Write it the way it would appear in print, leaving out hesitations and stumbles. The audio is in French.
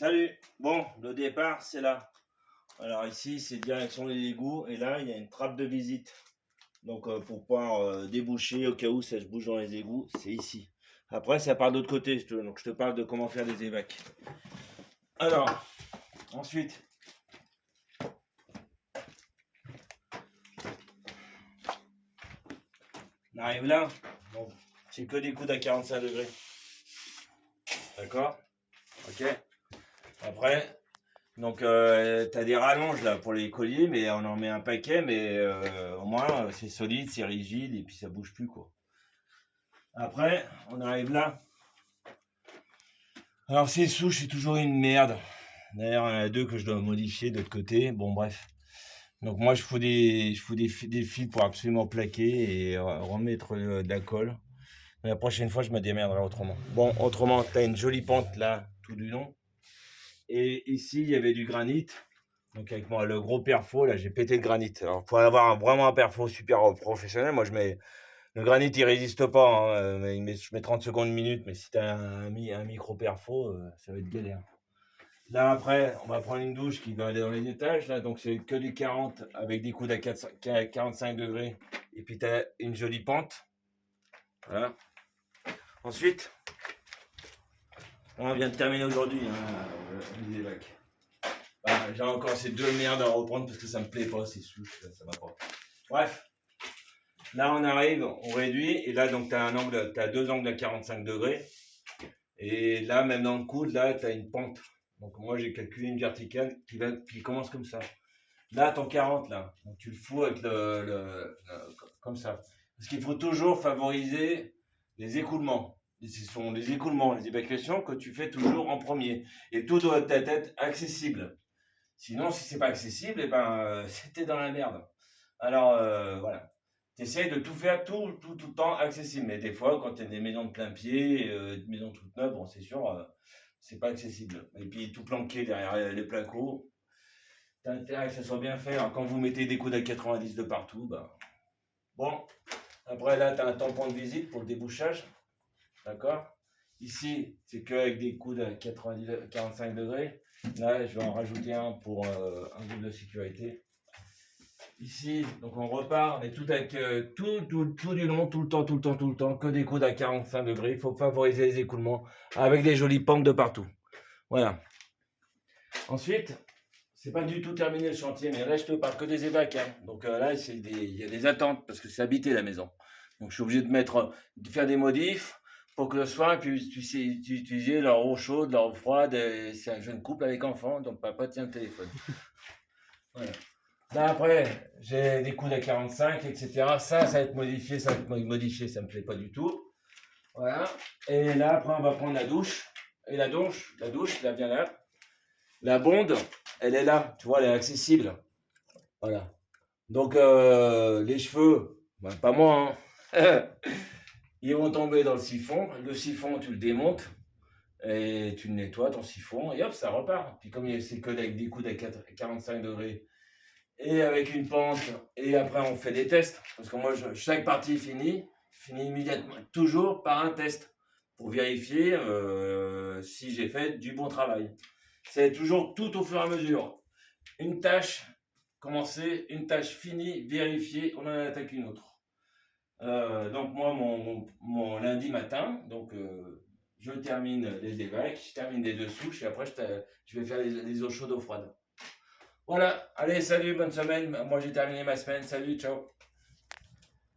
Salut. Bon, le départ, c'est là. Alors ici, c'est direction les égouts. Et là, il y a une trappe de visite. Donc, pour pouvoir déboucher au cas où ça se bouge dans les égouts, c'est ici. Après, ça part de l'autre côté. Donc, je te parle de comment faire des évacs. Alors, ensuite, on arrive là. Bon, c'est que des coudes à 45 degrés. D'accord? Ok. Après, donc, tu as des rallonges là pour les colliers, mais on en met un paquet, mais au moins c'est solide, c'est rigide et puis ça bouge plus quoi. Après, on arrive là. Alors, ces souches, c'est toujours une merde. D'ailleurs, il y en a deux que je dois modifier de l'autre côté. Bon, bref. Donc, moi, je fous des fils pour absolument plaquer et remettre de la colle. Mais la prochaine fois, je me démerderai autrement. Bon, autrement, tu as une jolie pente là, tout du long. Et ici, il y avait du granit. Donc avec moi, le gros perfo, là, j'ai pété le granit. Alors, pour avoir vraiment un perfo super professionnel, moi, je mets le granit, il résiste pas. Hein, je mets 30 secondes, une minute. Mais si tu as un micro perfo, ça va être galère. Là, après, on va prendre une douche qui va aller dans les étages. Là, donc, c'est que du 40 avec des coudes à 45 degrés. Et puis, tu as une jolie pente. Voilà. Ensuite, on vient de terminer aujourd'hui les évacs. J'ai encore ces deux merdes à reprendre parce que ça me plaît pas, ces souches, ça va pas. Bref, là on arrive, on réduit, et là donc t'as deux angles à 45 degrés, et là même dans le coude, là t'as une pente. Donc moi j'ai calculé une verticale qui commence comme ça. Là ton 40 là, donc tu le fous avec comme ça. Parce qu'il faut toujours favoriser les écoulements. Ce sont les écoulements, les évacuations que tu fais toujours en premier. Et tout doit être accessible. Sinon, si c'est pas accessible, c'était dans la merde. Alors, voilà. Tu essaies de tout faire tout le temps accessible. Mais des fois, quand tu as des maisons de plein pied, des maisons toutes neuves, bon, c'est sûr, c'est pas accessible. Et puis, tout planqué derrière les placos, t'as intérêt que ça soit bien fait. Alors, quand vous mettez des coudes à 90 de partout, bon. Après, là, tu as un tampon de visite pour le débouchage. D'accord? Ici, c'est qu'avec des coudes à 45 degrés. Là, je vais en rajouter un pour un groupe de sécurité. Ici, donc on repart, on est tout avec tout du long, tout le temps, que des coudes à 45 degrés. Il faut favoriser les écoulements avec des jolies pentes de partout. Voilà. Ensuite, c'est pas du tout terminé le chantier, mais là, je te parle que des évacs. Hein. Donc là, il y a des attentes parce que c'est habité la maison. Donc je suis obligé de faire des modifs pour que le soir, tu sais utiliser leur eau chaude, leur eau froide. C'est un jeune couple avec enfants, donc papa tient le téléphone. Voilà. Là après, j'ai des coudes à 45, etc. Ça va être modifié, ça me plaît pas du tout. Voilà. Et là après, on va prendre la douche. Et la douche, là vient là. La bonde, elle est là, tu vois, elle est accessible. Voilà. Donc les cheveux, pas moi, hein. Ils vont tomber dans le siphon. Le siphon, tu le démontes et tu le nettoies, ton siphon, et hop, ça repart. Puis comme c'est que avec des coudes à 45 degrés et avec une pente, et après on fait des tests. Parce que moi, chaque partie finit immédiatement, toujours par un test pour vérifier si j'ai fait du bon travail. C'est toujours tout au fur et à mesure. Une tâche commencée, une tâche finie, vérifiée, on en attaque une autre. Donc moi, mon lundi matin, donc je termine les évacs, je termine les deux souches et après je vais faire les eaux chaudes, eaux froides. Voilà, allez, salut, bonne semaine. Moi j'ai terminé ma semaine, salut, ciao.